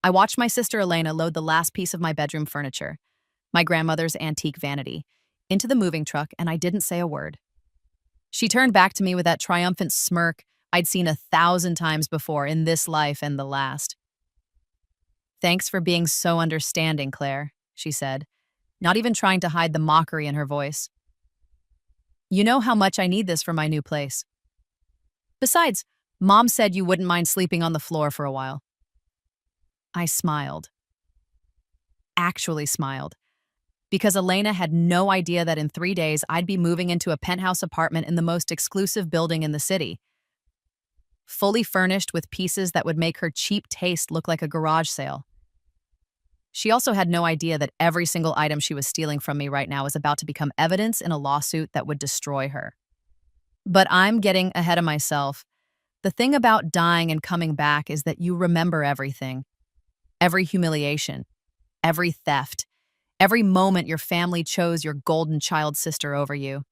I watched my sister Elena load the last piece of my bedroom furniture, my grandmother's antique vanity, into the moving truck, and I didn't say a word. She turned back to me with that triumphant smirk I'd seen 1,000 times before in this life and the last. "Thanks for being so understanding, Claire," she said, not even trying to hide the mockery in her voice. "You know how much I need this for my new place. Besides, Mom said you wouldn't mind sleeping on the floor for a while." I smiled. Actually smiled. Because Elena had no idea that in 3 days I'd be moving into a penthouse apartment in the most exclusive building in the city, fully furnished with pieces that would make her cheap taste look like a garage sale. She also had no idea that every single item she was stealing from me right now was about to become evidence in a lawsuit that would destroy her. But I'm getting ahead of myself. The thing about dying and coming back is that you remember everything. Every humiliation, every theft, every moment your family chose your golden child sister over you.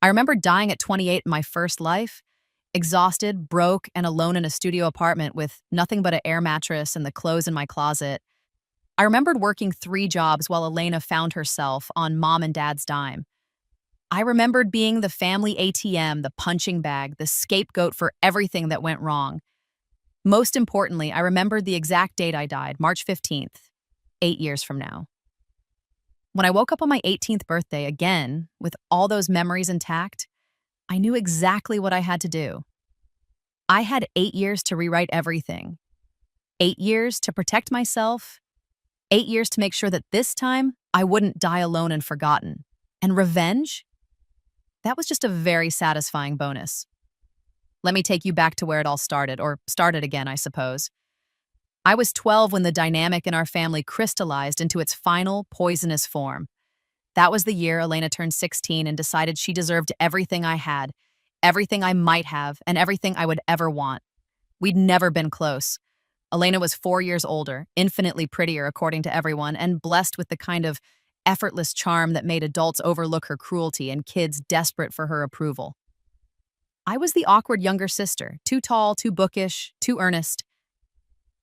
I remember dying at 28 in my first life, exhausted, broke, and alone in a studio apartment with nothing but an air mattress and the clothes in my closet. I remembered working 3 jobs while Elena found herself on Mom and Dad's dime. I remembered being the family ATM, the punching bag, the scapegoat for everything that went wrong. Most importantly, I remembered the exact date I died, March 15th, 8 years from now. When I woke up on my 18th birthday again, with all those memories intact, I knew exactly what I had to do. I had 8 years to rewrite everything. 8 years to protect myself. 8 years to make sure that this time I wouldn't die alone and forgotten. And revenge? That was just a very satisfying bonus. Let me take you back to where it all started, or started again, I suppose. I was 12 when the dynamic in our family crystallized into its final poisonous form. That was the year Elena turned 16 and decided she deserved everything I had, everything I might have, and everything I would ever want. We'd never been close. Elena was 4 years older, infinitely prettier according to everyone, and blessed with the kind of effortless charm that made adults overlook her cruelty and kids desperate for her approval. I was the awkward younger sister, too tall, too bookish, too earnest.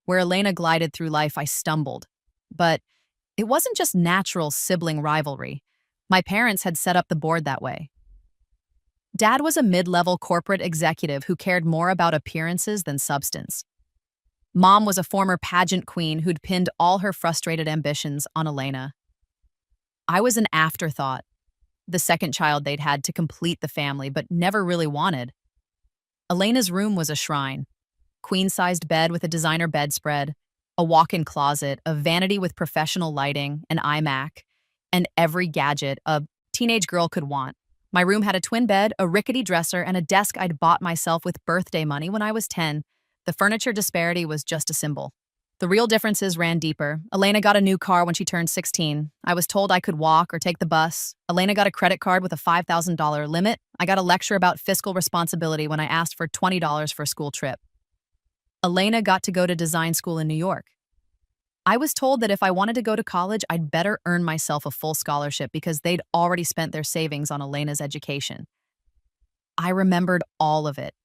Where Elena glided through life, I stumbled. But it wasn't just natural sibling rivalry. My parents had set up the board that way. Dad was a mid-level corporate executive who cared more about appearances than substance. Mom was a former pageant queen who'd pinned all her frustrated ambitions on Elena. I was an afterthought, the second child they'd had to complete the family, but never really wanted. Elena's room was a shrine. Queen-sized bed with a designer bedspread, a walk-in closet, a vanity with professional lighting, an iMac, and every gadget a teenage girl could want. My room had a twin bed, a rickety dresser, and a desk I'd bought myself with birthday money when I was 10. The furniture disparity was just a symbol. The real differences ran deeper. Elena got a new car when she turned 16. I was told I could walk or take the bus. Elena got a credit card with a $5,000 limit. I got a lecture about fiscal responsibility when I asked for $20 for a school trip. Elena got to go to design school in New York. I was told that if I wanted to go to college, I'd better earn myself a full scholarship because they'd already spent their savings on Elena's education. I remembered all of it.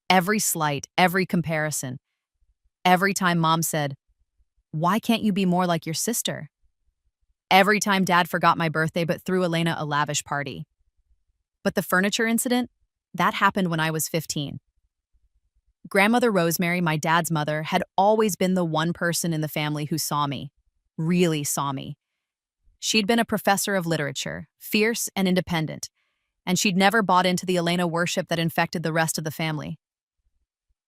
Every slight, every comparison. Every time Mom said, "Why can't you be more like your sister?" Every time Dad forgot my birthday but threw Elena a lavish party. But the furniture incident, that happened when I was 15. Grandmother Rosemary, my dad's mother, had always been the one person in the family who saw me, really saw me. She'd been a professor of literature, fierce and independent, and she'd never bought into the Elena worship that infected the rest of the family.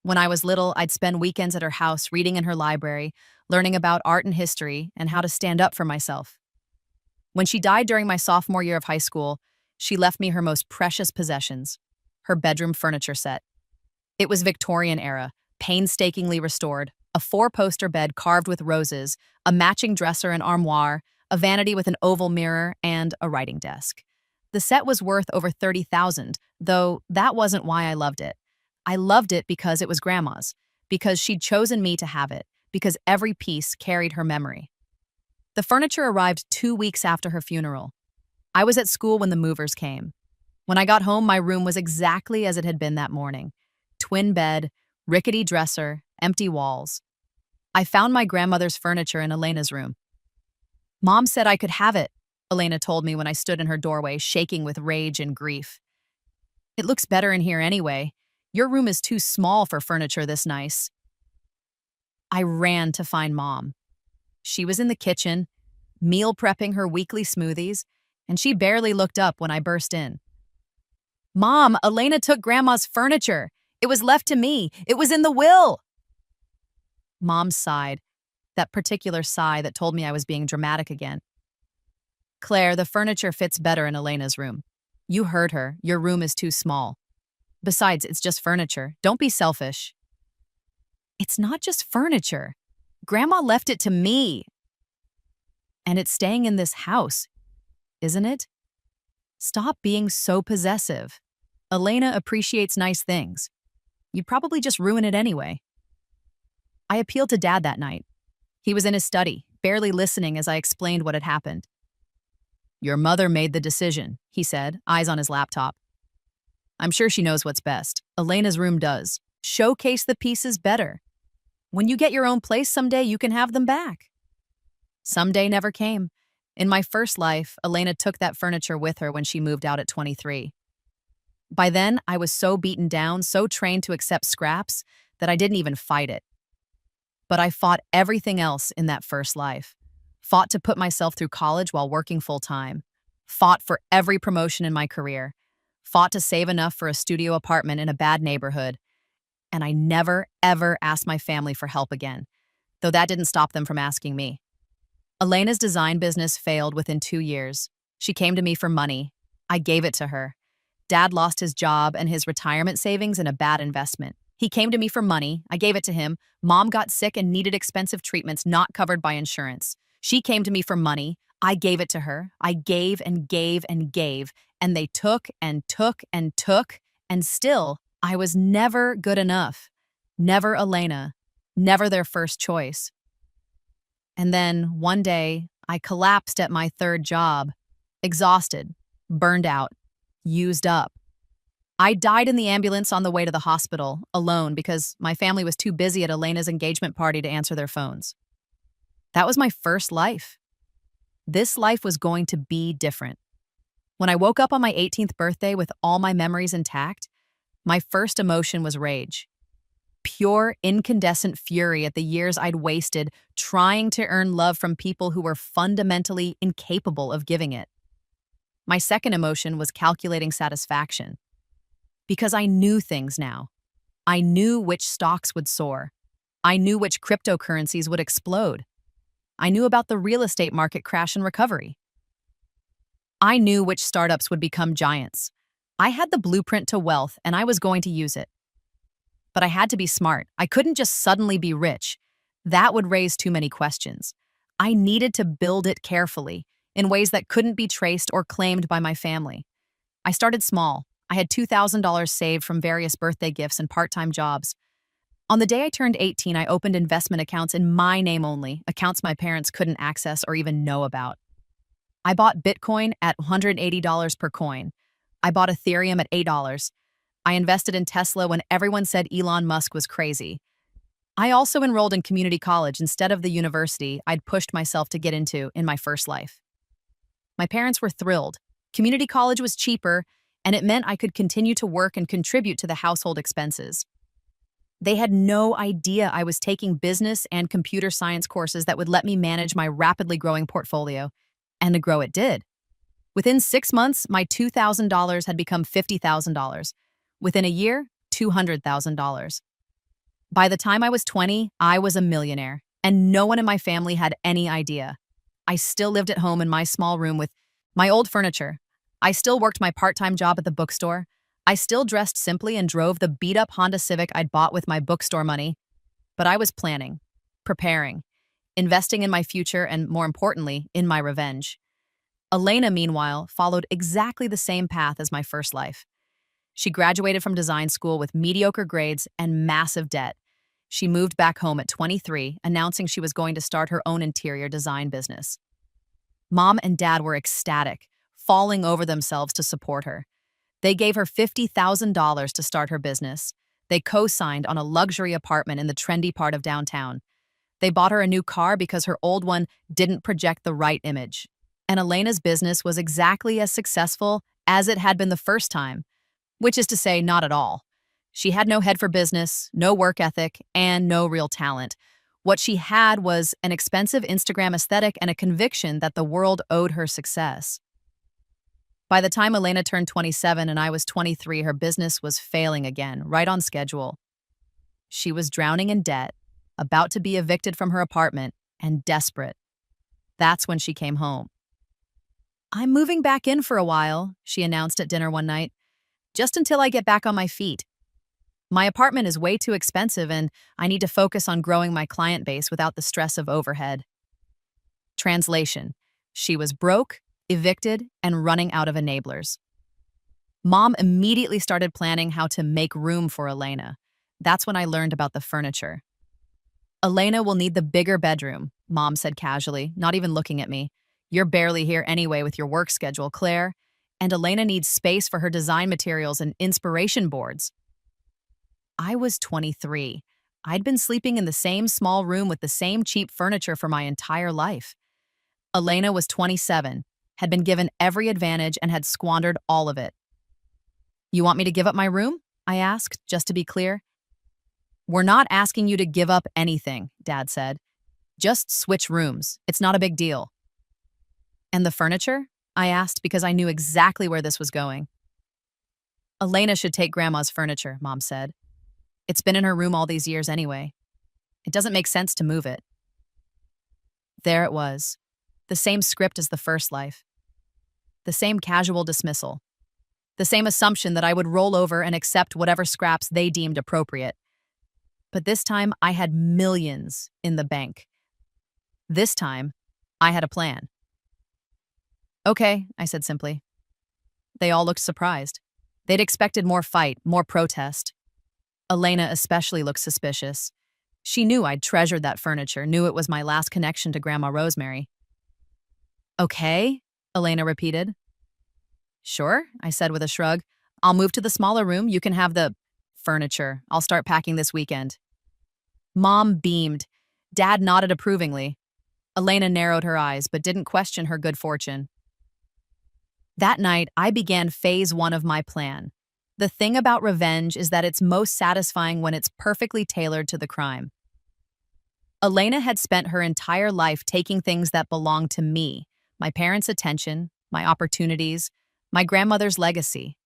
When I was little, I'd spend weekends at her house reading in her library, learning about art and history, and how to stand up for myself. When she died during my sophomore year of high school, she left me her most precious possessions, her bedroom furniture set. It was Victorian era, painstakingly restored, a 4-poster bed carved with roses, a matching dresser and armoire, a vanity with an oval mirror, and a writing desk. The set was worth over $30,000, though that wasn't why I loved it. I loved it because it was Grandma's, because she'd chosen me to have it, because every piece carried her memory. The furniture arrived 2 weeks after her funeral. I was at school when the movers came. When I got home, my room was exactly as it had been that morning. Twin bed, rickety dresser, empty walls. I found my grandmother's furniture in Elena's room. Mom said I could have it, Elena told me when I stood in her doorway, shaking with rage and grief. It looks better in here anyway. Your room is too small for furniture this nice. I ran to find Mom. She was in the kitchen, meal prepping her weekly smoothies, and she barely looked up when I burst in. Mom, Elena took Grandma's furniture. It was left to me. It was in the will. Mom sighed, that particular sigh that told me I was being dramatic again. Claire, the furniture fits better in Elena's room. You heard her. Your room is too small. Besides, it's just furniture. Don't be selfish. It's not just furniture. Grandma left it to me. And it's staying in this house, isn't it? Stop being so possessive. Elena appreciates nice things. You'd probably just ruin it anyway. I appealed to Dad that night. He was in his study, barely listening as I explained what had happened. Your mother made the decision, he said, eyes on his laptop. I'm sure she knows what's best. Elena's room does. Showcase the pieces better. When you get your own place someday, you can have them back. Someday never came. In my first life, Elena took that furniture with her when she moved out at 23. By then, I was so beaten down, so trained to accept scraps, that I didn't even fight it. But I fought everything else in that first life. Fought to put myself through college while working full-time. Fought for every promotion in my career. Fought to save enough for a studio apartment in a bad neighborhood. And I never, ever asked my family for help again, though that didn't stop them from asking me. Elena's design business failed within 2 years. She came to me for money. I gave it to her. Dad lost his job and his retirement savings in a bad investment. He came to me for money. I gave it to him. Mom got sick and needed expensive treatments not covered by insurance. She came to me for money. I gave it to her. I gave and gave and gave, and they took and took and took, and still, I was never good enough. Never Elena. Never their first choice. And then, one day, I collapsed at my third job. Exhausted. Burned out. Used up. I died in the ambulance on the way to the hospital, alone, because my family was too busy at Elena's engagement party to answer their phones. That was my first life. This life was going to be different. When I woke up on my 18th birthday with all my memories intact, my first emotion was rage. Pure, incandescent fury at the years I'd wasted trying to earn love from people who were fundamentally incapable of giving it. My second emotion was calculating satisfaction. Because I knew things now. I knew which stocks would soar. I knew which cryptocurrencies would explode. I knew about the real estate market crash and recovery. I knew which startups would become giants. I had the blueprint to wealth, and I was going to use it. But I had to be smart. I couldn't just suddenly be rich. That would raise too many questions. I needed to build it carefully, in ways that couldn't be traced or claimed by my family. I started small. I had $2,000 saved from various birthday gifts and part-time jobs. On the day I turned 18, I opened investment accounts in my name only, accounts my parents couldn't access or even know about. I bought Bitcoin at $180 per coin. I bought Ethereum at $8. I invested in Tesla when everyone said Elon Musk was crazy. I also enrolled in community college instead of the university I'd pushed myself to get into in my first life. My parents were thrilled. Community college was cheaper, and it meant I could continue to work and contribute to the household expenses. They had no idea I was taking business and computer science courses that would let me manage my rapidly growing portfolio, and to grow it did. Within 6 months, my $2,000 had become $50,000. Within a year, $200,000. By the time I was 20, I was a millionaire, and no one in my family had any idea. I still lived at home in my small room with my old furniture. I still worked my part-time job at the bookstore. I still dressed simply and drove the beat-up Honda Civic I'd bought with my bookstore money. But I was planning, preparing, investing in my future, and more importantly, in my revenge. Elena, meanwhile, followed exactly the same path as my first life. She graduated from design school with mediocre grades and massive debt. She moved back home at 23, announcing she was going to start her own interior design business. Mom and Dad were ecstatic, falling over themselves to support her. They gave her $50,000 to start her business. They co-signed on a luxury apartment in the trendy part of downtown. They bought her a new car because her old one didn't project the right image. And Elena's business was exactly as successful as it had been the first time, which is to say, not at all. She had no head for business, no work ethic, and no real talent. What she had was an expensive Instagram aesthetic and a conviction that the world owed her success. By the time Elena turned 27 and I was 23, her business was failing again, right on schedule. She was drowning in debt, about to be evicted from her apartment, and desperate. That's when she came home. "I'm moving back in for a while," she announced at dinner one night, "just until I get back on my feet. My apartment is way too expensive and I need to focus on growing my client base without the stress of overhead." Translation: she was broke, evicted, and running out of enablers. Mom immediately started planning how to make room for Elena. That's when I learned about the furniture. "Elena will need the bigger bedroom," Mom said casually, not even looking at me. "You're barely here anyway with your work schedule, Claire. And Elena needs space for her design materials and inspiration boards." I was 23. I'd been sleeping in the same small room with the same cheap furniture for my entire life. Elena was 27, had been given every advantage and had squandered all of it. "You want me to give up my room?" I asked, just to be clear. "We're not asking you to give up anything," Dad said. "Just switch rooms. It's not a big deal." "And the furniture?" I asked because I knew exactly where this was going. "Elena should take Grandma's furniture," Mom said. "It's been in her room all these years anyway. It doesn't make sense to move it." There it was. The same script as the first life. The same casual dismissal. The same assumption that I would roll over and accept whatever scraps they deemed appropriate. But this time, I had millions in the bank. This time, I had a plan. "Okay," I said simply. They all looked surprised. They'd expected more fight, more protest. Elena especially looked suspicious. She knew I'd treasured that furniture, knew it was my last connection to Grandma Rosemary. "Okay," Elena repeated. "Sure," I said with a shrug. "I'll move to the smaller room. You can have the furniture. I'll start packing this weekend." Mom beamed. Dad nodded approvingly. Elena narrowed her eyes, but didn't question her good fortune. That night, I began phase 1 of my plan. The thing about revenge is that it's most satisfying when it's perfectly tailored to the crime. Elena had spent her entire life taking things that belonged to me, my parents' attention, my opportunities, my grandmother's legacy.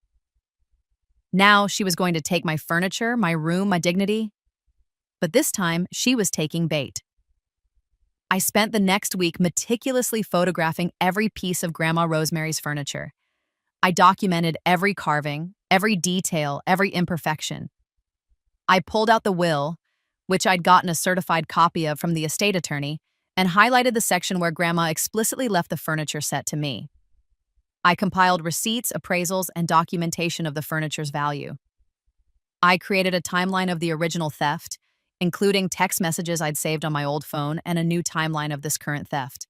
Now she was going to take my furniture, my room, my dignity. But this time, she was taking bait. I spent the next week meticulously photographing every piece of Grandma Rosemary's furniture. I documented every carving, every detail, every imperfection. I pulled out the will, which I'd gotten a certified copy of from the estate attorney, and highlighted the section where Grandma explicitly left the furniture set to me. I compiled receipts, appraisals, and documentation of the furniture's value. I created a timeline of the original theft, including text messages I'd saved on my old phone and a new timeline of this current theft.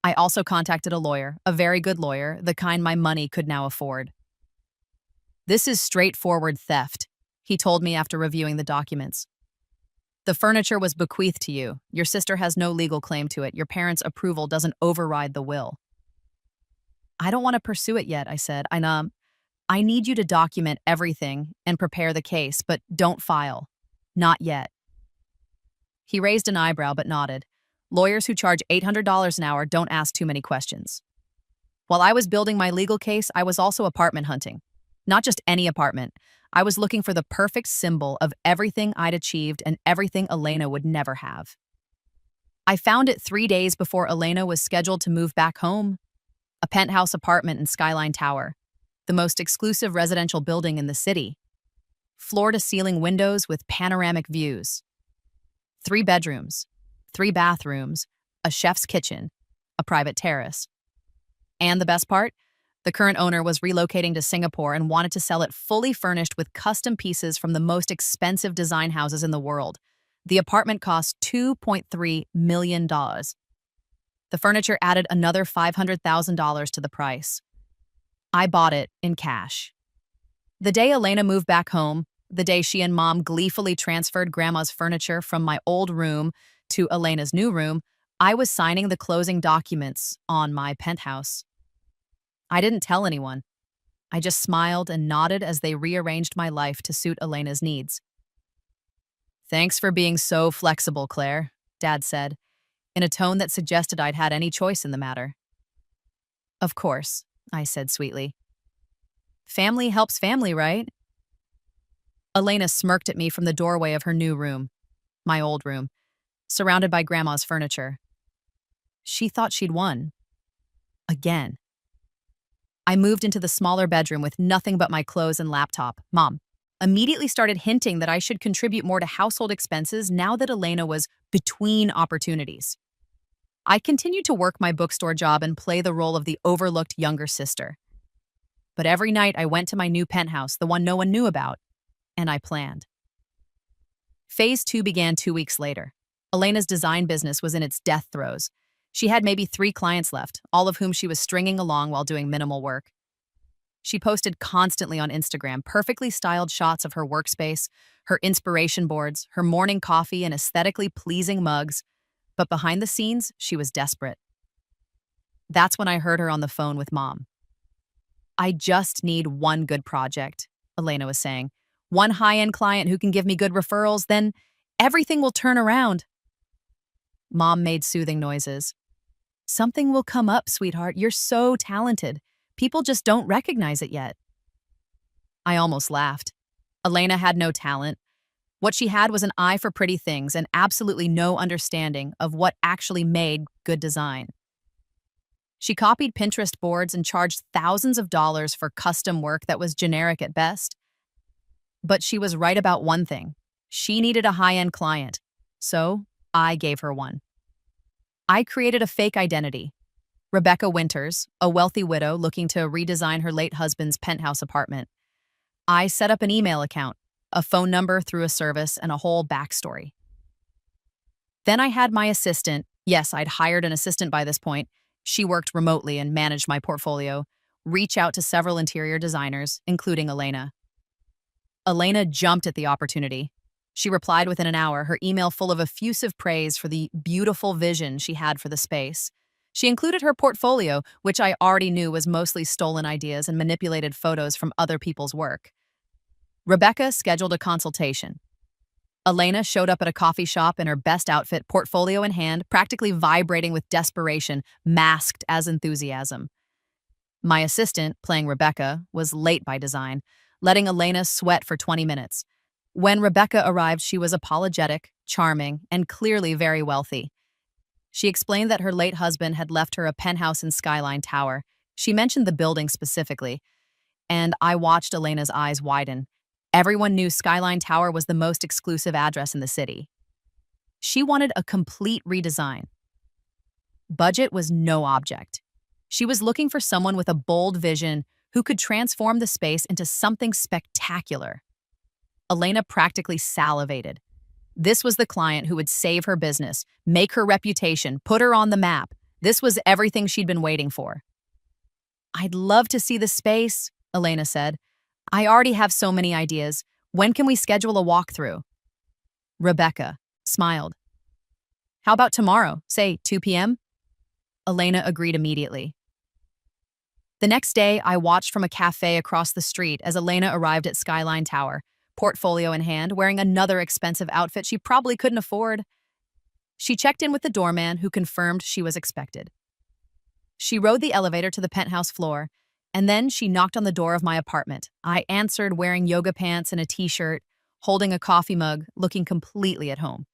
I also contacted a lawyer, a very good lawyer, the kind my money could now afford. "This is straightforward theft," he told me after reviewing the documents. "The furniture was bequeathed to you. Your sister has no legal claim to it. Your parents' approval doesn't override the will." "I don't want to pursue it yet," I said. I need you to document everything and prepare the case, but don't file. Not yet." He raised an eyebrow but nodded. Lawyers who charge $800 an hour don't ask too many questions. While I was building my legal case, I was also apartment hunting. Not just any apartment. I was looking for the perfect symbol of everything I'd achieved and everything Elena would never have. I found it 3 days before Elena was scheduled to move back home. A penthouse apartment in Skyline Tower, the most exclusive residential building in the city. Floor-to-ceiling windows with panoramic views. 3 bedrooms, 3 bathrooms, a chef's kitchen, a private terrace. And the best part? The current owner was relocating to Singapore and wanted to sell it fully furnished with custom pieces from the most expensive design houses in the world. The apartment cost $2.3 million. The furniture added another $500,000 to the price. I bought it in cash. The day Elena moved back home, the day she and Mom gleefully transferred Grandma's furniture from my old room To Elena's new room, I was signing the closing documents on my penthouse. I didn't tell anyone. I just smiled and nodded as they rearranged my life to suit Elena's needs. "Thanks for being so flexible, Claire," Dad said, in a tone that suggested I'd had any choice in the matter. "Of course," I said sweetly. "Family helps family, right?" Elena smirked at me from the doorway of her new room, my old room, surrounded by Grandma's furniture. She thought she'd won. Again. I moved into the smaller bedroom with nothing but my clothes and laptop. Mom immediately started hinting that I should contribute more to household expenses now that Elena was between opportunities. I continued to work my bookstore job and play the role of the overlooked younger sister. But every night I went to my new penthouse, the one no one knew about, and I planned. Phase 2 began 2 weeks later. Elena's design business was in its death throes. She had maybe 3 clients left, all of whom she was stringing along while doing minimal work. She posted constantly on Instagram, perfectly styled shots of her workspace, her inspiration boards, her morning coffee, and aesthetically pleasing mugs. But behind the scenes, she was desperate. That's when I heard her on the phone with Mom. "I just need one good project," Elena was saying. "One high-end client who can give me good referrals, then everything will turn around." Mom made soothing noises. "Something will come up, sweetheart. You're so talented. People just don't recognize it yet." I almost laughed. Elena had no talent. What she had was an eye for pretty things and absolutely no understanding of what actually made good design. She copied Pinterest boards and charged thousands of dollars for custom work that was generic at best. But she was right about one thing. She needed a high-end client. So I gave her one. I created a fake identity. Rebecca Winters, a wealthy widow looking to redesign her late husband's penthouse apartment. I set up an email account, a phone number through a service, and a whole backstory. Then I had my assistant. Yes, I'd hired an assistant by this point. She worked remotely and managed my portfolio. Reach out to several interior designers, including Elena. Elena jumped at the opportunity. She replied within an hour, her email full of effusive praise for the beautiful vision she had for the space. She included her portfolio, which I already knew was mostly stolen ideas and manipulated photos from other people's work. Rebecca scheduled a consultation. Elena showed up at a coffee shop in her best outfit, portfolio in hand, practically vibrating with desperation, masked as enthusiasm. My assistant, playing Rebecca, was late by design, letting Elena sweat for 20 minutes. When Rebecca arrived, she was apologetic, charming, and clearly very wealthy. She explained that her late husband had left her a penthouse in Skyline Tower. She mentioned the building specifically, and I watched Elena's eyes widen. Everyone knew Skyline Tower was the most exclusive address in the city. She wanted a complete redesign. Budget was no object. She was looking for someone with a bold vision who could transform the space into something spectacular. Elena practically salivated. This was the client who would save her business, make her reputation, put her on the map. This was everything she'd been waiting for. "I'd love to see the space," Elena said. "I already have so many ideas. When can we schedule a walkthrough?" Rebecca smiled. "How about tomorrow, say 2 p.m.? Elena agreed immediately. The next day, I watched from a cafe across the street as Elena arrived at Skyline Tower, portfolio in hand, wearing another expensive outfit she probably couldn't afford. She checked in with the doorman, who confirmed she was expected. She rode the elevator to the penthouse floor, and then she knocked on the door of my apartment. I answered wearing yoga pants and a t-shirt, holding a coffee mug, looking completely at home.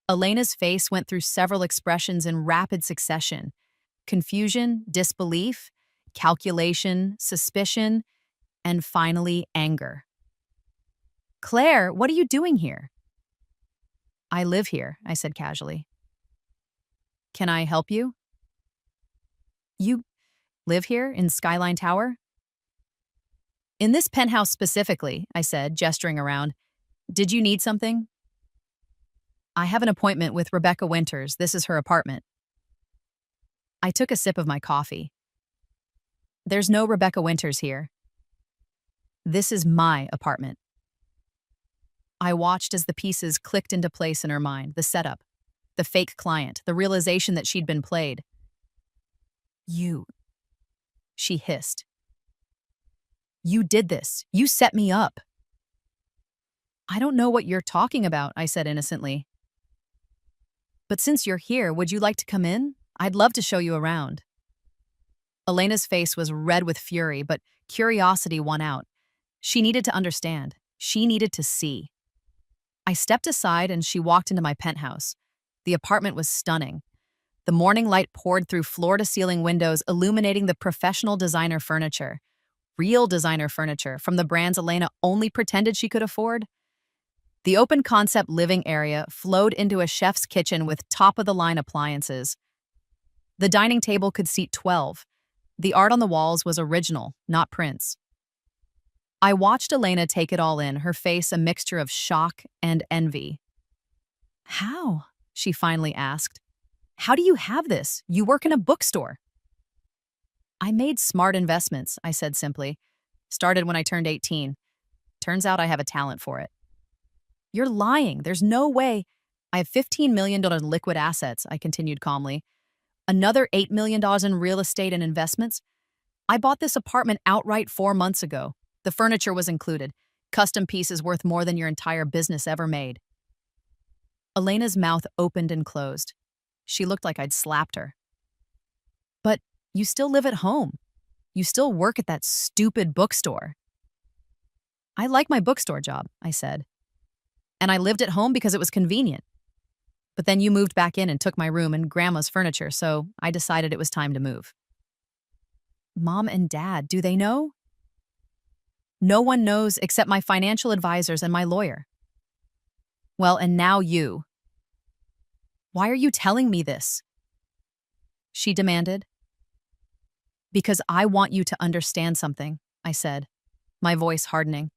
Elena's face went through several expressions in rapid succession: confusion, disbelief, calculation, suspicion, and finally anger. "Claire, what are you doing here?" "I live here," I said casually. "Can I help you?" "You live here in Skyline Tower?" "In this penthouse specifically," I said, gesturing around. "Did you need something?" "I have an appointment with Rebecca Winters. This is her apartment." I took a sip of my coffee. "There's no Rebecca Winters here. This is my apartment." I watched as the pieces clicked into place in her mind, the setup. the fake client, the realization that she'd been played. You, she hissed. You did this. You set me up. I don't know what you're talking about, I said innocently. But since you're here, would you like to come in? I'd love to show you around. Elena's face was red with fury, but curiosity won out. She needed to understand. She needed to see. I stepped aside and she walked into my penthouse. The apartment was stunning. The morning light poured through floor-to-ceiling windows, illuminating the professional designer furniture. Real designer furniture from the brands Elena only pretended she could afford. The open-concept living area flowed into a chef's kitchen with top-of-the-line appliances. The dining table could seat 12. The art on the walls was original, not prints. I watched Elena take it all in, her face a mixture of shock and envy. How? She finally asked. How do you have this? You work in a bookstore. I made smart investments, I said simply. Started when I turned 18. Turns out I have a talent for it. You're lying. There's no way. I have $15 million in liquid assets, I continued calmly. Another $8 million in real estate and investments. I bought this apartment outright 4 months ago. The furniture was included. Custom pieces worth more than your entire business ever made. Elena's mouth opened and closed. She looked like I'd slapped her. But you still live at home. You still work at that stupid bookstore. I like my bookstore job, I said. And I lived at home because it was convenient. But then you moved back in and took my room and Grandma's furniture, so I decided it was time to move. Mom and Dad, do they know? No one knows except my financial advisors and my lawyer. Well, and now you. Why are you telling me this? She demanded. Because I want you to understand something, I said, my voice hardening.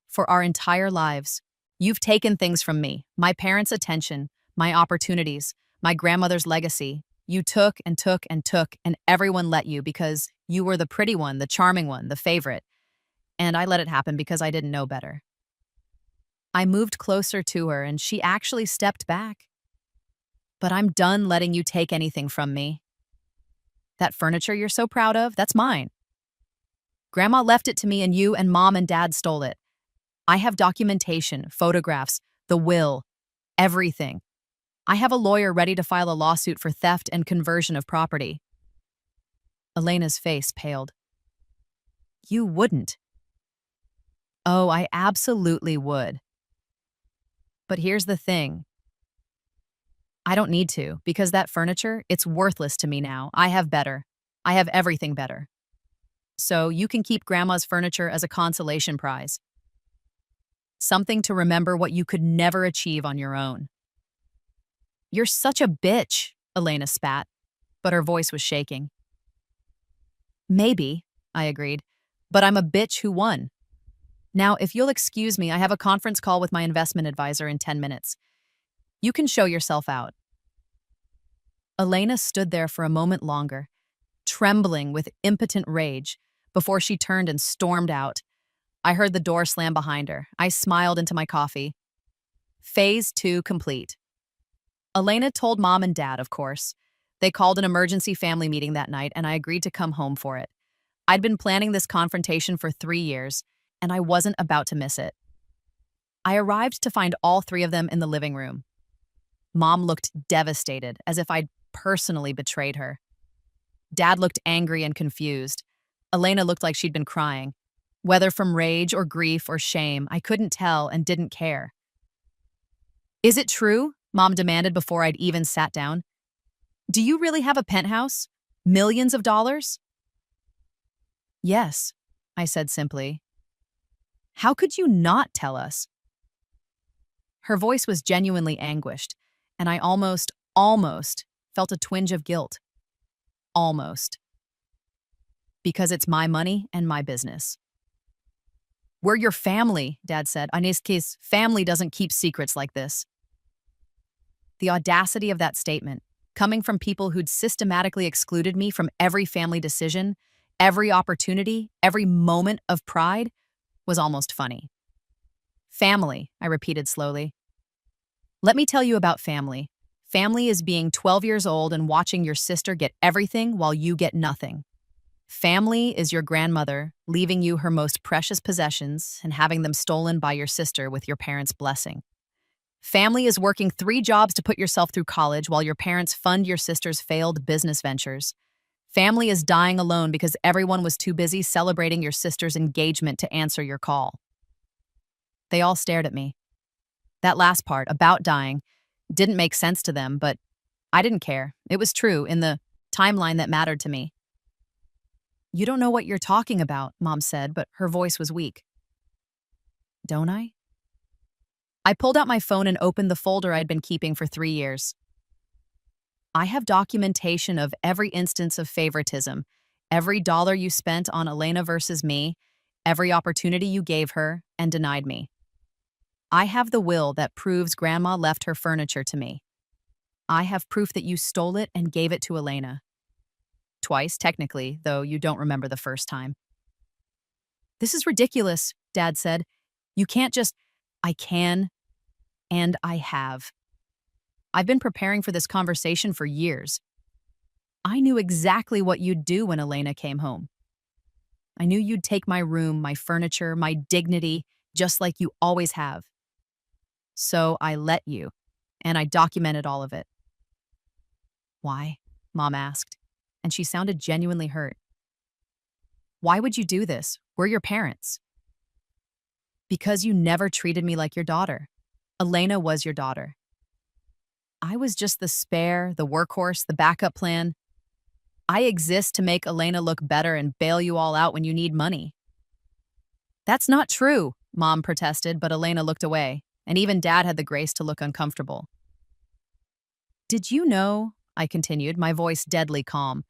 For our entire lives, you've taken things from me, my parents' attention, my opportunities, my grandmother's legacy. You took and took and took, and everyone let you because you were the pretty one, the charming one, the favorite. And I let it happen because I didn't know better. I moved closer to her, and she actually stepped back. But I'm done letting you take anything from me. That furniture you're so proud of, that's mine. Grandma left it to me, and you and Mom and Dad stole it. I have documentation, photographs, the will, everything. I have a lawyer ready to file a lawsuit for theft and conversion of property. Elena's face paled. You wouldn't. Oh, I absolutely would. But here's the thing. I don't need to, because that furniture, it's worthless to me now. I have better. I have everything better. So you can keep Grandma's furniture as a consolation prize. Something to remember what you could never achieve on your own. You're such a bitch, Elena spat, but her voice was shaking. Maybe, I agreed, but I'm a bitch who won. Now, if you'll excuse me, I have a conference call with my investment advisor in 10 minutes. You can show yourself out. Elena stood there for a moment longer, trembling with impotent rage, before she turned and stormed out. I heard the door slam behind her. I smiled into my coffee. Phase 2 complete. Elena told Mom and Dad, of course. They called an emergency family meeting that night, and I agreed to come home for it. I'd been planning this confrontation for 3 years, and I wasn't about to miss it. I arrived to find all 3 of them in the living room. Mom looked devastated, as if I'd personally betrayed her. Dad looked angry and confused. Elena looked like she'd been crying. Whether from rage or grief or shame, I couldn't tell and didn't care. Is it true? Mom demanded before I'd even sat down. Do you really have a penthouse? Millions of dollars? Yes, I said simply. How could you not tell us? Her voice was genuinely anguished, and I almost felt a twinge of guilt. Almost. Because it's my money and my business. We're your family, Dad said. Aniski's family doesn't keep secrets like this. The audacity of that statement, coming from people who'd systematically excluded me from every family decision, every opportunity, every moment of pride, was almost funny. Family, I repeated slowly. Let me tell you about family. Family is being 12 years old and watching your sister get everything while you get nothing. Family is your grandmother leaving you her most precious possessions and having them stolen by your sister with your parents' blessing. Family is working 3 jobs to put yourself through college while your parents fund your sister's failed business ventures. Family is dying alone because everyone was too busy celebrating your sister's engagement to answer your call. They all stared at me. That last part, about dying, didn't make sense to them, but I didn't care. It was true in the timeline that mattered to me. You don't know what you're talking about, Mom said, but her voice was weak. Don't I? I pulled out my phone and opened the folder I'd been keeping for 3 years. I have documentation of every instance of favoritism, every dollar you spent on Elena versus me, every opportunity you gave her and denied me. I have the will that proves Grandma left her furniture to me. I have proof that you stole it and gave it to Elena. Twice, technically, though you don't remember the first time. This is ridiculous, Dad said. You can't just... I can, and I have. I've been preparing for this conversation for years. I knew exactly what you'd do when Elena came home. I knew you'd take my room, my furniture, my dignity, just like you always have. So I let you, and I documented all of it. Why? Mom asked, and she sounded genuinely hurt. Why would you do this? We're your parents. Because you never treated me like your daughter. Elena was your daughter. I was just the spare, the workhorse, the backup plan. I exist to make Elena look better and bail you all out when you need money. That's not true, Mom protested, but Elena looked away, and even Dad had the grace to look uncomfortable. Did you know, I continued, my voice deadly calm,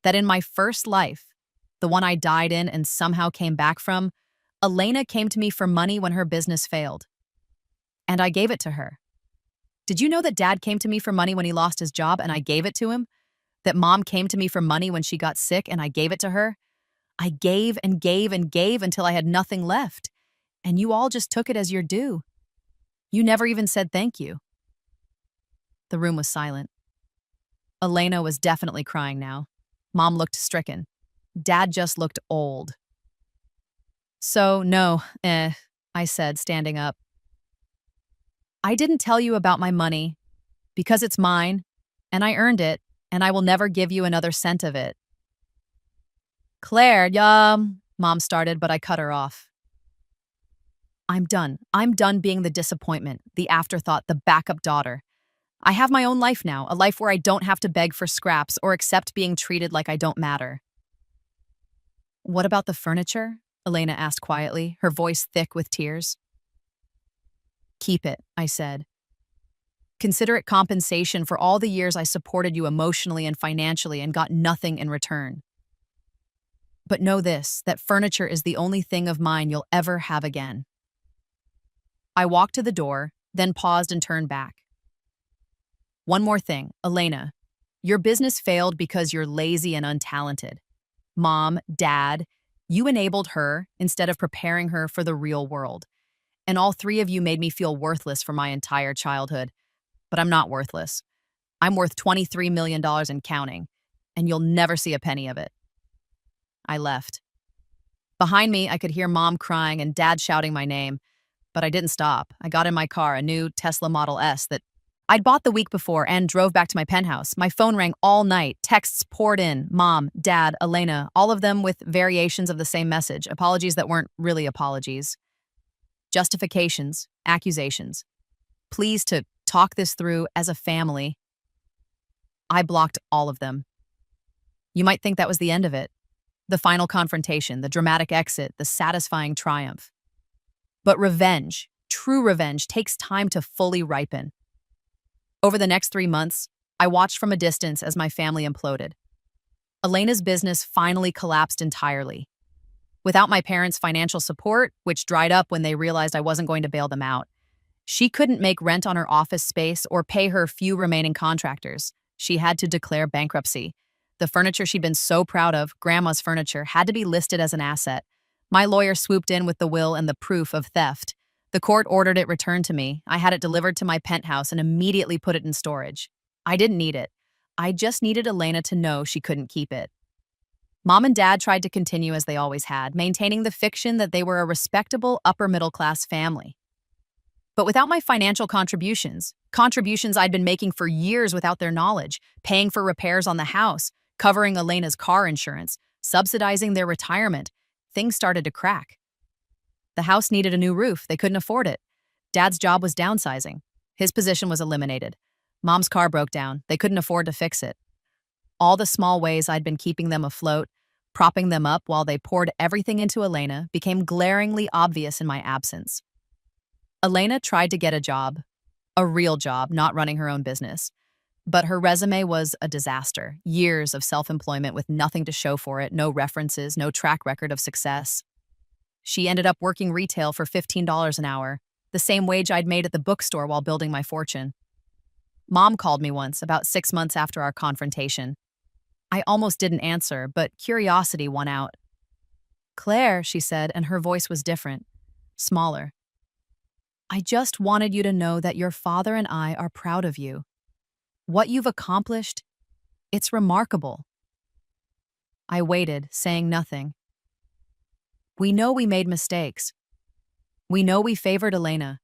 that in my first life, the one I died in and somehow came back from, Elena came to me for money when her business failed. And I gave it to her. Did you know that Dad came to me for money when he lost his job and I gave it to him? That Mom came to me for money when she got sick and I gave it to her? I gave and gave and gave until I had nothing left. And you all just took it as your due. You never even said thank you. The room was silent. Elena was definitely crying now. Mom looked stricken. Dad just looked old. So, no, I said, standing up. I didn't tell you about my money because it's mine, and I earned it, and I will never give you another cent of it. Claire, Mom started, but I cut her off. I'm done. I'm done being the disappointment, the afterthought, the backup daughter. I have my own life now, a life where I don't have to beg for scraps or accept being treated like I don't matter. What about the furniture? Elena asked quietly, her voice thick with tears. Keep it, I said. Consider it compensation for all the years I supported you emotionally and financially and got nothing in return. But know this, that furniture is the only thing of mine you'll ever have again. I walked to the door, then paused and turned back. One more thing, Elena. Your business failed because you're lazy and untalented. Mom, Dad, you enabled her instead of preparing her for the real world. And all 3 of you made me feel worthless for my entire childhood. But I'm not worthless. I'm worth $23 million and counting, and you'll never see a penny of it. I left. Behind me, I could hear Mom crying and Dad shouting my name, but I didn't stop. I got in my car, a new Tesla Model S that I'd bought the week before, and drove back to my penthouse. My phone rang all night. Texts poured in. Mom, Dad, Elena, all of them with variations of the same message. Apologies that weren't really apologies. Justifications, accusations. Pleas to talk this through as a family. I blocked all of them. You might think that was the end of it. The final confrontation, the dramatic exit, the satisfying triumph. But revenge, true revenge, takes time to fully ripen. Over the next 3 months, I watched from a distance as my family imploded. Elena's business finally collapsed entirely. Without my parents' financial support, which dried up when they realized I wasn't going to bail them out, she couldn't make rent on her office space or pay her few remaining contractors. She had to declare bankruptcy. The furniture she'd been so proud of, Grandma's furniture, had to be listed as an asset. My lawyer swooped in with the will and the proof of theft. The court ordered it returned to me. I had it delivered to my penthouse and immediately put it in storage. I didn't need it. I just needed Elena to know she couldn't keep it. Mom and Dad tried to continue as they always had, maintaining the fiction that they were a respectable upper-middle-class family. But without my financial contributions I'd been making for years without their knowledge, paying for repairs on the house, covering Elena's car insurance, subsidizing their retirement, things started to crack. The house needed a new roof. They couldn't afford it. Dad's job was downsizing. His position was eliminated. Mom's car broke down. They couldn't afford to fix it. All the small ways I'd been keeping them afloat, propping them up while they poured everything into Elena, became glaringly obvious in my absence. Elena tried to get a real job, not running her own business. But her resume was a disaster. Years of self-employment with nothing to show for it, no references, no track record of success. She ended up working retail for $15 an hour, the same wage I'd made at the bookstore while building my fortune. Mom called me once, about 6 months after our confrontation. I almost didn't answer, but curiosity won out. "Claire," she said, and her voice was different, smaller. "I just wanted you to know that your father and I are proud of you. What you've accomplished, it's remarkable." I waited, saying nothing. "We know we made mistakes. We know we favored Elena.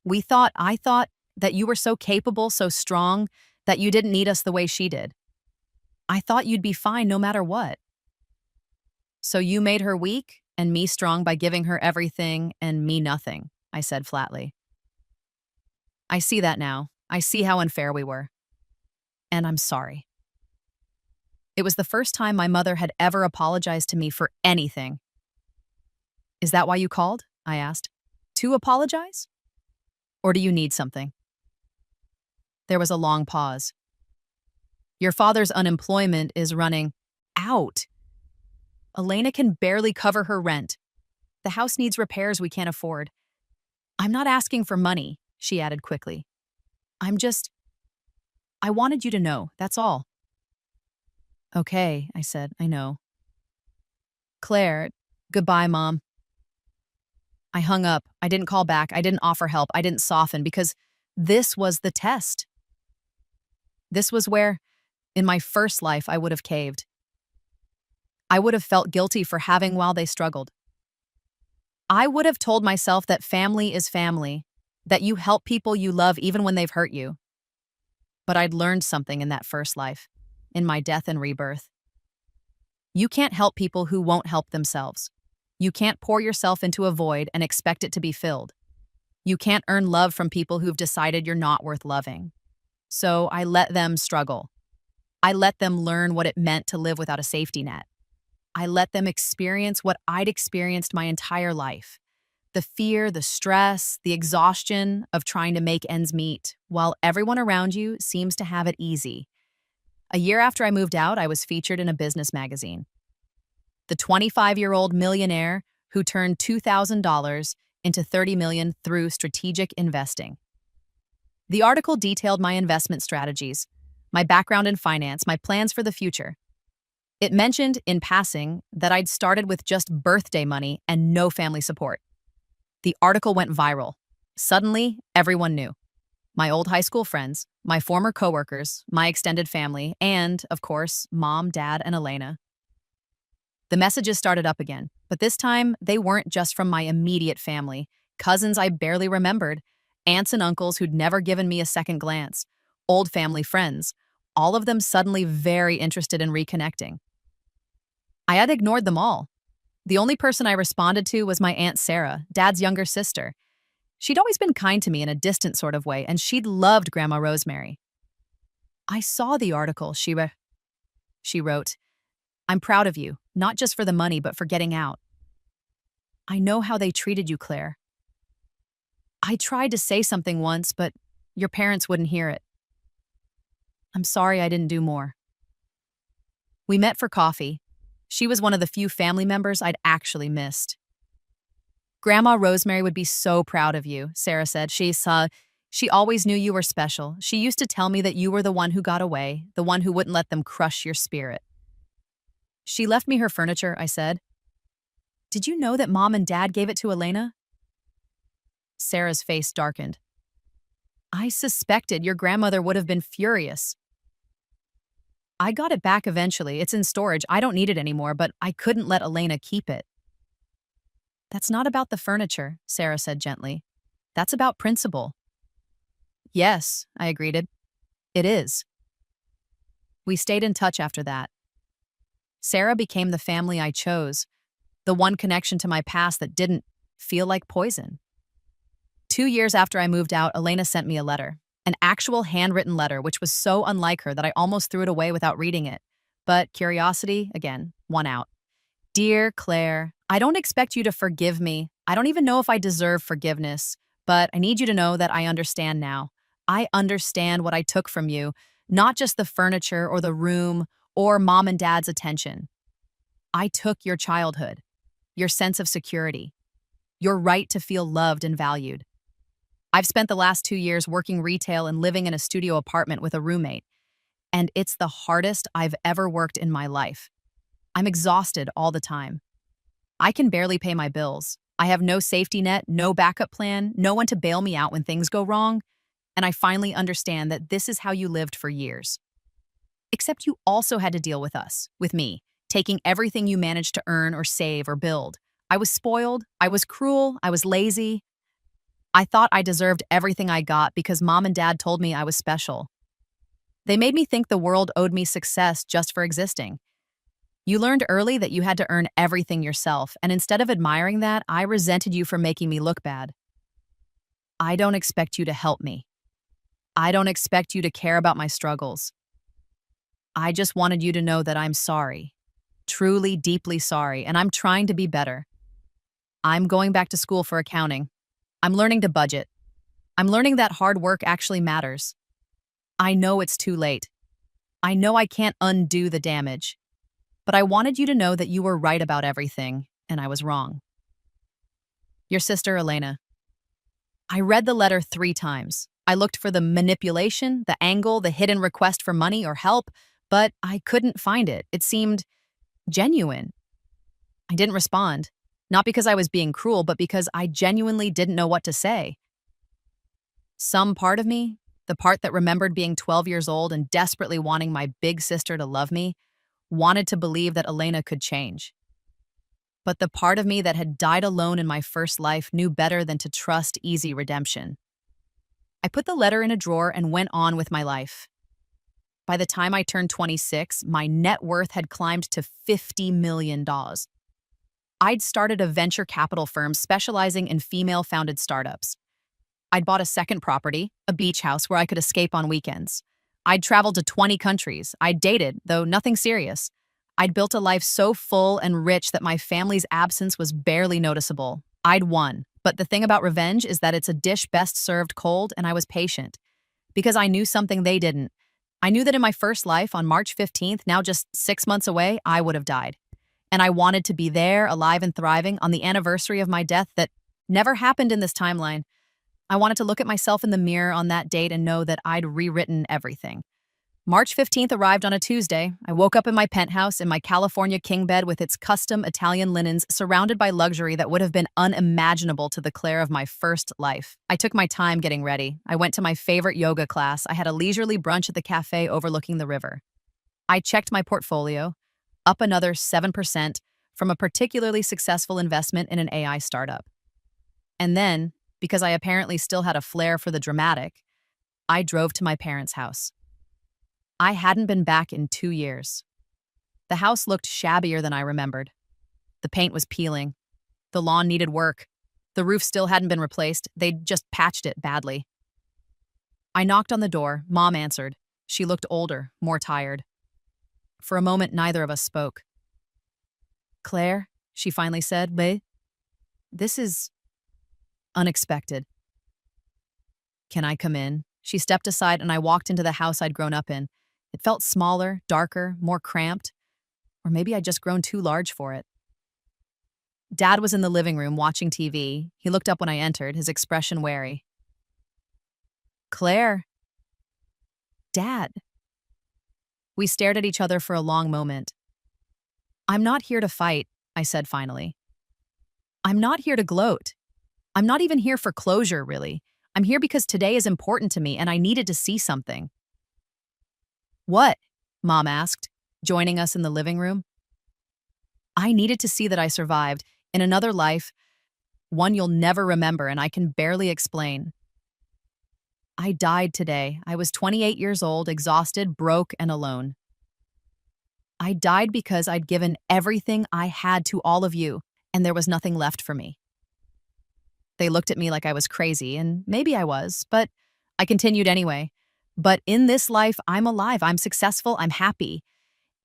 I thought that you were so capable, so strong, that you didn't need us the way she did. I thought you'd be fine no matter what. So you made her weak and me strong by giving her everything and me nothing," I said flatly. "I see that now. I see how unfair we were. And I'm sorry." It was the first time my mother had ever apologized to me for anything. "Is that why you called?" I asked. "To apologize? Or do you need something?" There was a long pause. "Your father's unemployment is running out. Elena can barely cover her rent. The house needs repairs we can't afford. I'm not asking for money," she added quickly. I wanted you to know, that's all." "Okay," I said, "I know." "Claire, goodbye, Mom." I hung up. I didn't call back. I didn't offer help. I didn't soften because this was the test. This was where, in my first life, I would have caved. I would have felt guilty for having while they struggled. I would have told myself that family is family, that you help people you love even when they've hurt you. But I'd learned something in that first life, in my death and rebirth. You can't help people who won't help themselves. You can't pour yourself into a void and expect it to be filled. You can't earn love from people who've decided you're not worth loving. So I let them struggle. I let them learn what it meant to live without a safety net. I let them experience what I'd experienced my entire life. The fear, the stress, the exhaustion of trying to make ends meet, while everyone around you seems to have it easy. A year after I moved out, I was featured in a business magazine. The 25-year-old millionaire who turned $2,000 into $30 million through strategic investing. The article detailed my investment strategies, my background in finance, my plans for the future. It mentioned, in passing, that I'd started with just birthday money and no family support. The article went viral. Suddenly, everyone knew. My old high school friends, my former coworkers, my extended family, and, of course, Mom, Dad, and Elena. The messages started up again, but this time they weren't just from my immediate family, cousins I barely remembered, aunts and uncles who'd never given me a second glance, old family friends, all of them suddenly very interested in reconnecting. I had ignored them all. The only person I responded to was my Aunt Sarah, Dad's younger sister. She'd always been kind to me in a distant sort of way, and she'd loved Grandma Rosemary. "I saw the article," she wrote. "I'm proud of you, not just for the money, but for getting out. I know how they treated you, Claire. I tried to say something once, but your parents wouldn't hear it. I'm sorry I didn't do more." We met for coffee. She was one of the few family members I'd actually missed. "Grandma Rosemary would be so proud of you," Sarah said. She always knew you were special. She used to tell me that you were the one who got away, the one who wouldn't let them crush your spirit." "She left me her furniture," I said. "Did you know that Mom and Dad gave it to Elena?" Sarah's face darkened. I suspected your grandmother would have been furious. I got it back eventually. It's in storage. I don't need it anymore, but I couldn't let Elena keep it. That's not about the furniture, Sarah said gently. That's about principle. Yes, I agreed. It is. We stayed in touch after that. Sarah became the family I chose, the one connection to my past that didn't feel like poison. 2 years after I moved out, Elena sent me a letter, an actual handwritten letter, which was so unlike her that I almost threw it away without reading it. But curiosity, again, won out. Dear Claire, I don't expect you to forgive me. I don't even know if I deserve forgiveness, but I need you to know that I understand now. I understand what I took from you, not just the furniture or the room or mom and dad's attention. I took your childhood, your sense of security, your right to feel loved and valued. I've spent the last 2 years working retail and living in a studio apartment with a roommate, and it's the hardest I've ever worked in my life. I'm exhausted all the time. I can barely pay my bills. I have no safety net, no backup plan, no one to bail me out when things go wrong, and I finally understand that this is how you lived for years. Except you also had to deal with us, with me, taking everything you managed to earn or save or build. I was spoiled, I was cruel, I was lazy. I thought I deserved everything I got because mom and dad told me I was special. They made me think the world owed me success just for existing. You learned early that you had to earn everything yourself, and instead of admiring that, I resented you for making me look bad. I don't expect you to help me. I don't expect you to care about my struggles. I just wanted you to know that I'm sorry. Truly, deeply sorry, and I'm trying to be better. I'm going back to school for accounting. I'm learning to budget. I'm learning that hard work actually matters. I know it's too late. I know I can't undo the damage. But I wanted you to know that you were right about everything, and I was wrong. Your sister, Elena. I read the letter 3 times. I looked for the manipulation, the angle, the hidden request for money or help, but I couldn't find it. It seemed genuine. I didn't respond, not because I was being cruel, but because I genuinely didn't know what to say. Some part of me, the part that remembered being 12 years old and desperately wanting my big sister to love me, wanted to believe that Elena could change. But the part of me that had died alone in my first life knew better than to trust easy redemption. I put the letter in a drawer and went on with my life. By the time I turned 26, my net worth had climbed to $50 million. I'd started a venture capital firm specializing in female-founded startups. I'd bought a second property, a beach house where I could escape on weekends. I'd traveled to 20 countries. I'd dated, though nothing serious. I'd built a life so full and rich that my family's absence was barely noticeable. I'd won. But the thing about revenge is that it's a dish best served cold, and I was patient. Because I knew something they didn't. I knew that in my first life, on March 15th, now just 6 months away, I would have died. And I wanted to be there, alive and thriving, on the anniversary of my death that never happened in this timeline. I wanted to look at myself in the mirror on that date and know that I'd rewritten everything. March 15th arrived on a Tuesday. I woke up in my penthouse in my California king bed with its custom Italian linens, surrounded by luxury that would have been unimaginable to the Claire of my first life. I took my time getting ready. I went to my favorite yoga class. I had a leisurely brunch at the cafe overlooking the river. I checked my portfolio, up another 7% from a particularly successful investment in an AI startup. And then, because I apparently still had a flair for the dramatic, I drove to my parents' house. I hadn't been back in 2 years. The house looked shabbier than I remembered. The paint was peeling. The lawn needed work. The roof still hadn't been replaced. They'd just patched it badly. I knocked on the door. Mom answered. She looked older, more tired. For a moment, neither of us spoke. Claire, she finally said, this is unexpected. Can I come in? She stepped aside and I walked into the house I'd grown up in. It felt smaller, darker, more cramped. Or maybe I'd just grown too large for it. Dad was in the living room watching TV. He looked up when I entered, his expression wary. Claire. Dad. We stared at each other for a long moment. I'm not here to fight, I said finally. I'm not here to gloat. I'm not even here for closure, really. I'm here because today is important to me and I needed to see something. What? Mom asked, joining us in the living room. I needed to see that I survived in another life, one you'll never remember and I can barely explain. I died today. I was 28 years old, exhausted, broke, and alone. I died because I'd given everything I had to all of you, and there was nothing left for me. They looked at me like I was crazy, and maybe I was, but I continued anyway. But in this life, I'm alive, I'm successful, I'm happy.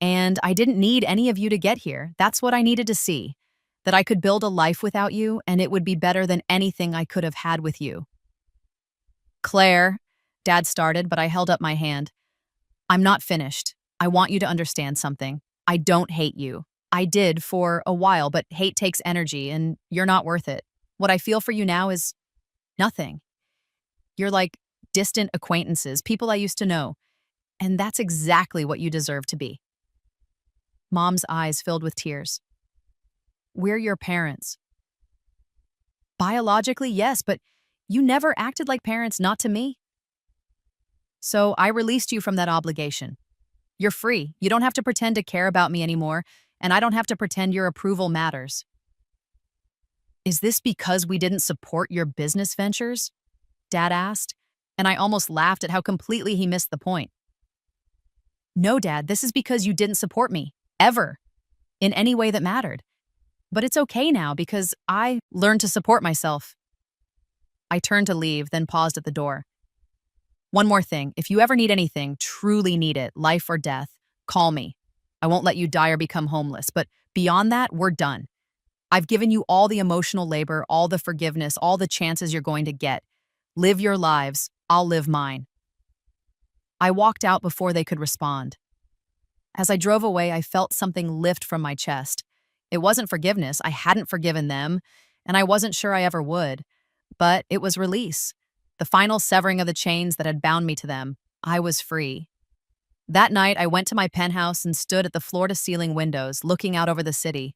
And I didn't need any of you to get here. That's what I needed to see. That I could build a life without you, and it would be better than anything I could have had with you. Claire, Dad started, but I held up my hand. I'm not finished. I want you to understand something. I don't hate you. I did for a while, but hate takes energy, and you're not worth it. What I feel for you now is nothing. You're like distant acquaintances, people I used to know, and that's exactly what you deserve to be. Mom's eyes filled with tears. We're your parents. Biologically, yes, but you never acted like parents, not to me. So I released you from that obligation. You're free. You don't have to pretend to care about me anymore, and I don't have to pretend your approval matters. Is this because we didn't support your business ventures? Dad asked, and I almost laughed at how completely he missed the point. No, Dad, this is because you didn't support me, ever, in any way that mattered. But it's okay now because I learned to support myself. I turned to leave, then paused at the door. One more thing, if you ever need anything, truly need it, life or death, call me. I won't let you die or become homeless, but beyond that, we're done. I've given you all the emotional labor, all the forgiveness, all the chances you're going to get. Live your lives, I'll live mine. I walked out before they could respond. As I drove away, I felt something lift from my chest. It wasn't forgiveness, I hadn't forgiven them, and I wasn't sure I ever would. But it was release. The final severing of the chains that had bound me to them. I was free. That night, I went to my penthouse and stood at the floor-to-ceiling windows, looking out over the city.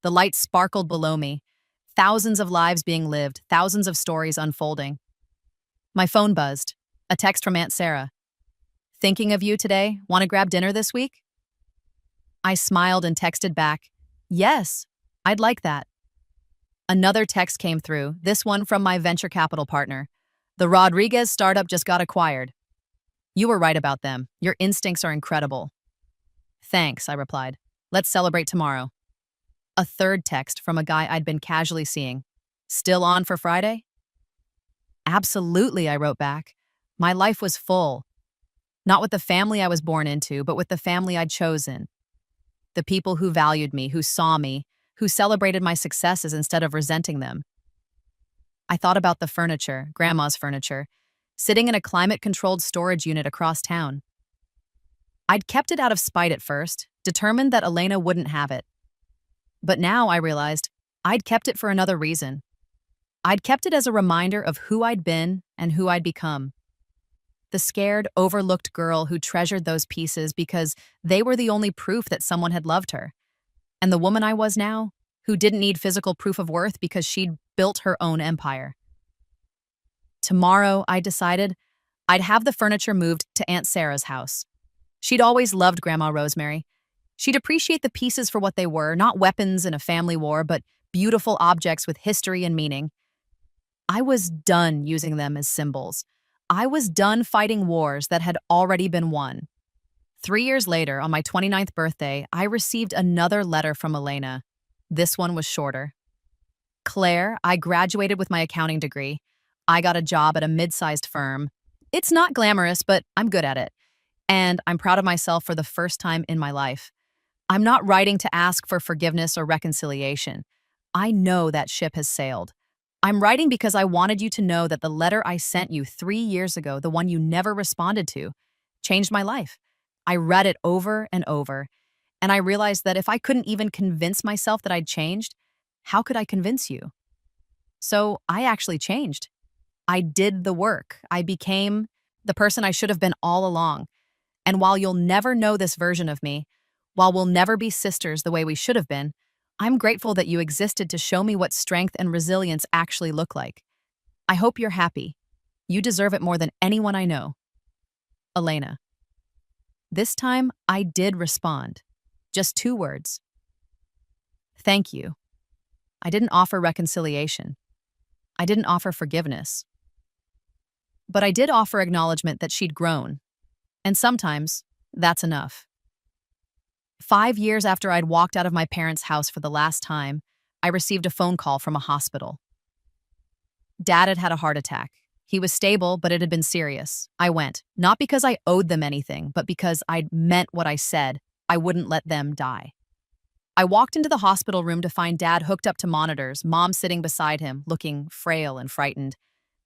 The lights sparkled below me. Thousands of lives being lived, thousands of stories unfolding. My phone buzzed. A text from Aunt Sarah. Thinking of you today? Want to grab dinner this week? I smiled and texted back, yes, I'd like that. Another text came through, this one from my venture capital partner. The Rodriguez startup just got acquired. You were right about them. Your instincts are incredible. Thanks, I replied. Let's celebrate tomorrow. A third text from a guy I'd been casually seeing. Still on for Friday? Absolutely, I wrote back. My life was full. Not with the family I was born into, but with the family I'd chosen. The people who valued me, who saw me, who celebrated my successes instead of resenting them. I thought about the furniture, Grandma's furniture, sitting in a climate-controlled storage unit across town. I'd kept it out of spite at first, determined that Elena wouldn't have it. But now I realized I'd kept it for another reason. I'd kept it as a reminder of who I'd been and who I'd become. The scared, overlooked girl who treasured those pieces because they were the only proof that someone had loved her. And the woman I was now, who didn't need physical proof of worth because she'd built her own empire. Tomorrow, I decided, I'd have the furniture moved to Aunt Sarah's house. She'd always loved Grandma Rosemary. She'd appreciate the pieces for what they were, not weapons in a family war, but beautiful objects with history and meaning. I was done using them as symbols. I was done fighting wars that had already been won. 3 years later, on my 29th birthday, I received another letter from Elena. This one was shorter. Claire, I graduated with my accounting degree. I got a job at a mid-sized firm. It's not glamorous, but I'm good at it. And I'm proud of myself for the first time in my life. I'm not writing to ask for forgiveness or reconciliation. I know that ship has sailed. I'm writing because I wanted you to know that the letter I sent you 3 years ago, the one you never responded to, changed my life. I read it over and over, and I realized that if I couldn't even convince myself that I'd changed, how could I convince you? So I actually changed. I did the work. I became the person I should have been all along. And while you'll never know this version of me, while we'll never be sisters the way we should have been, I'm grateful that you existed to show me what strength and resilience actually look like. I hope you're happy. You deserve it more than anyone I know. Elena. This time, I did respond. Just 2 words. Thank you. I didn't offer reconciliation. I didn't offer forgiveness. But I did offer acknowledgement that she'd grown. And sometimes, that's enough. 5 years after I'd walked out of my parents' house for the last time, I received a phone call from a hospital. Dad had had a heart attack. He was stable, but it had been serious. I went, not because I owed them anything, but because I'd meant what I said. I wouldn't let them die. I walked into the hospital room to find Dad hooked up to monitors, Mom sitting beside him, looking frail and frightened.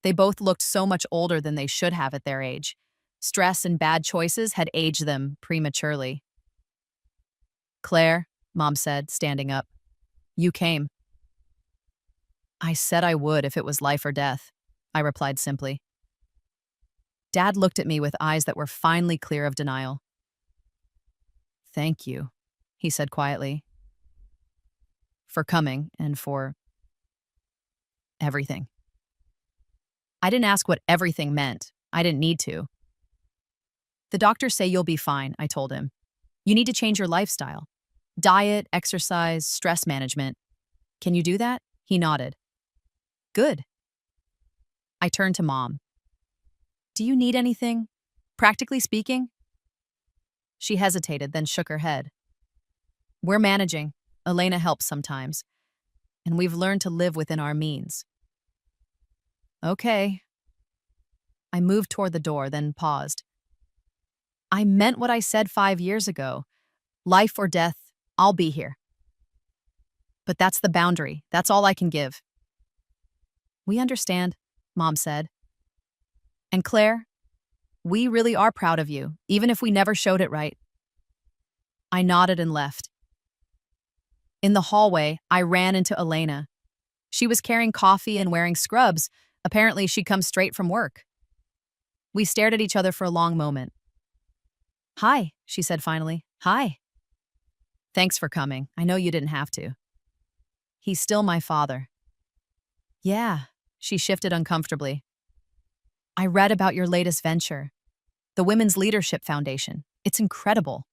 They both looked so much older than they should have at their age. Stress and bad choices had aged them prematurely. Claire, Mom said, standing up. You came. I said I would if it was life or death, I replied simply. Dad looked at me with eyes that were finally clear of denial. Thank you, he said quietly, for coming and for everything. I didn't ask what everything meant. I didn't need to. The doctors say you'll be fine, I told him. You need to change your lifestyle. Diet, exercise, stress management. Can you do that? He nodded. Good. I turned to Mom. Do you need anything? Practically speaking? She hesitated, then shook her head. We're managing. Elena helps sometimes. And we've learned to live within our means. Okay. I moved toward the door, then paused. I meant what I said 5 years ago. Life or death, I'll be here. But that's the boundary. That's all I can give. We understand, Mom said. And Claire, we really are proud of you, even if we never showed it right. I nodded and left. In the hallway, I ran into Elena. She was carrying coffee and wearing scrubs. Apparently, she'd come straight from work. We stared at each other for a long moment. Hi, she said finally. Hi. Thanks for coming. I know you didn't have to. He's still my father. Yeah, she shifted uncomfortably. I read about your latest venture, the Women's Leadership Foundation. It's incredible.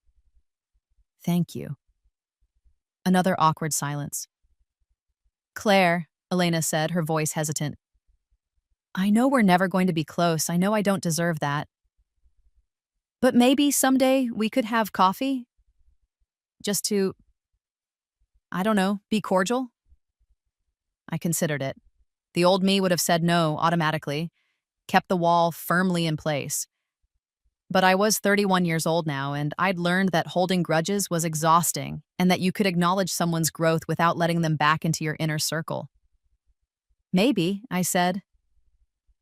Thank you. Another awkward silence. Claire, Elena said, her voice hesitant. I know we're never going to be close. I know I don't deserve that. But maybe someday we could have coffee? Just to, I don't know, be cordial? I considered it. The old me would have said no automatically, kept the wall firmly in place. But I was 31 years old now, and I'd learned that holding grudges was exhausting and that you could acknowledge someone's growth without letting them back into your inner circle. Maybe, I said.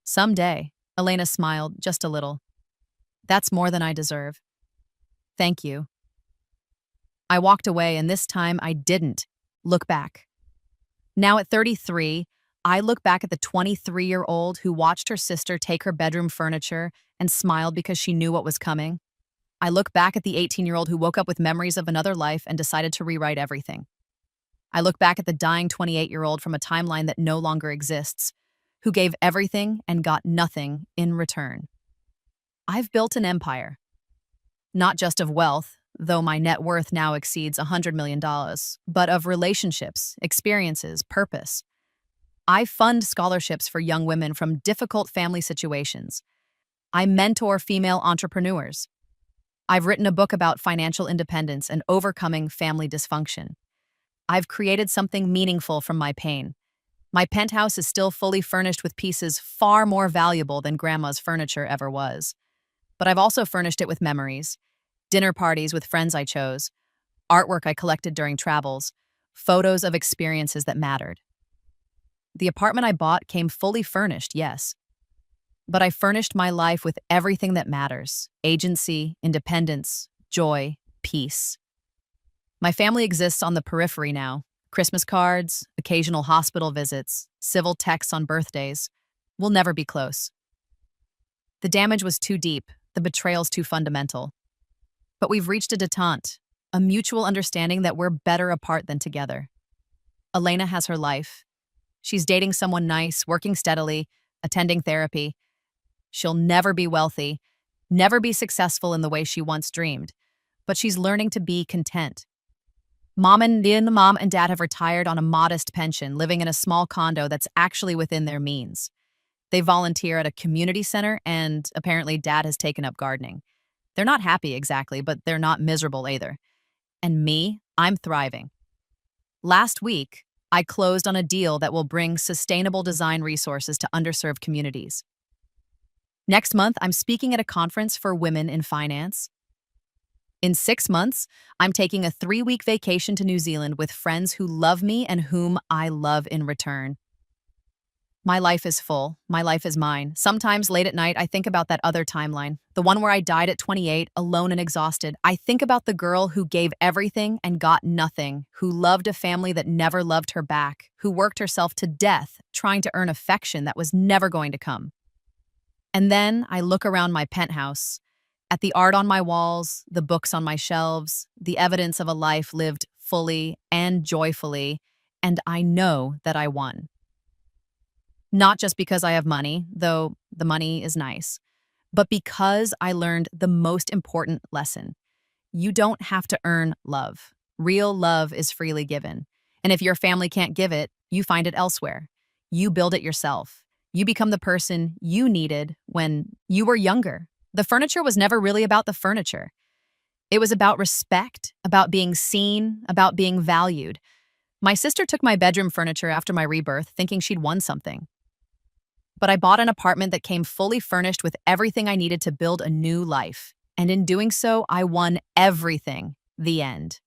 Someday, Elena smiled just a little. That's more than I deserve. Thank you. I walked away, and this time I didn't look back. Now at 33, I look back at the 23-year-old who watched her sister take her bedroom furniture and smiled because she knew what was coming. I look back at the 18-year-old who woke up with memories of another life and decided to rewrite everything. I look back at the dying 28-year-old from a timeline that no longer exists, who gave everything and got nothing in return. I've built an empire. Not just of wealth, though my net worth now exceeds $100 million, but of relationships, experiences, purpose. I fund scholarships for young women from difficult family situations. I mentor female entrepreneurs. I've written a book about financial independence and overcoming family dysfunction. I've created something meaningful from my pain. My penthouse is still fully furnished with pieces far more valuable than Grandma's furniture ever was. But I've also furnished it with memories, dinner parties with friends I chose, artwork I collected during travels, photos of experiences that mattered. The apartment I bought came fully furnished, yes. But I furnished my life with everything that matters: agency, independence, joy, peace. My family exists on the periphery now. Christmas cards, occasional hospital visits, civil texts on birthdays. We'll never be close. The damage was too deep, the betrayal's too fundamental. But we've reached a detente, a mutual understanding that we're better apart than together. Elena has her life. She's dating someone nice, working steadily, attending therapy. She'll never be wealthy, never be successful in the way she once dreamed, but she's learning to be content. Mom and dad have retired on a modest pension, living in a small condo that's actually within their means. They volunteer at a community center, and apparently dad has taken up gardening. They're not happy exactly, but they're not miserable either. And me, I'm thriving. Last week, I closed on a deal that will bring sustainable design resources to underserved communities. Next month, I'm speaking at a conference for women in finance. In 6 months, I'm taking a 3-week vacation to New Zealand with friends who love me and whom I love in return. My life is full. My life is mine. Sometimes late at night, I think about that other timeline, the one where I died at 28, alone and exhausted. I think about the girl who gave everything and got nothing, who loved a family that never loved her back, who worked herself to death trying to earn affection that was never going to come. And then I look around my penthouse, at the art on my walls, the books on my shelves, the evidence of a life lived fully and joyfully, and I know that I won. Not just because I have money, though the money is nice, but because I learned the most important lesson. You don't have to earn love. Real love is freely given. And if your family can't give it, you find it elsewhere. You build it yourself. You become the person you needed when you were younger. The furniture was never really about the furniture. It was about respect, about being seen, about being valued. My sister took my bedroom furniture after my rebirth, thinking she'd won something. But I bought an apartment that came fully furnished with everything I needed to build a new life. And in doing so, I won everything. The end.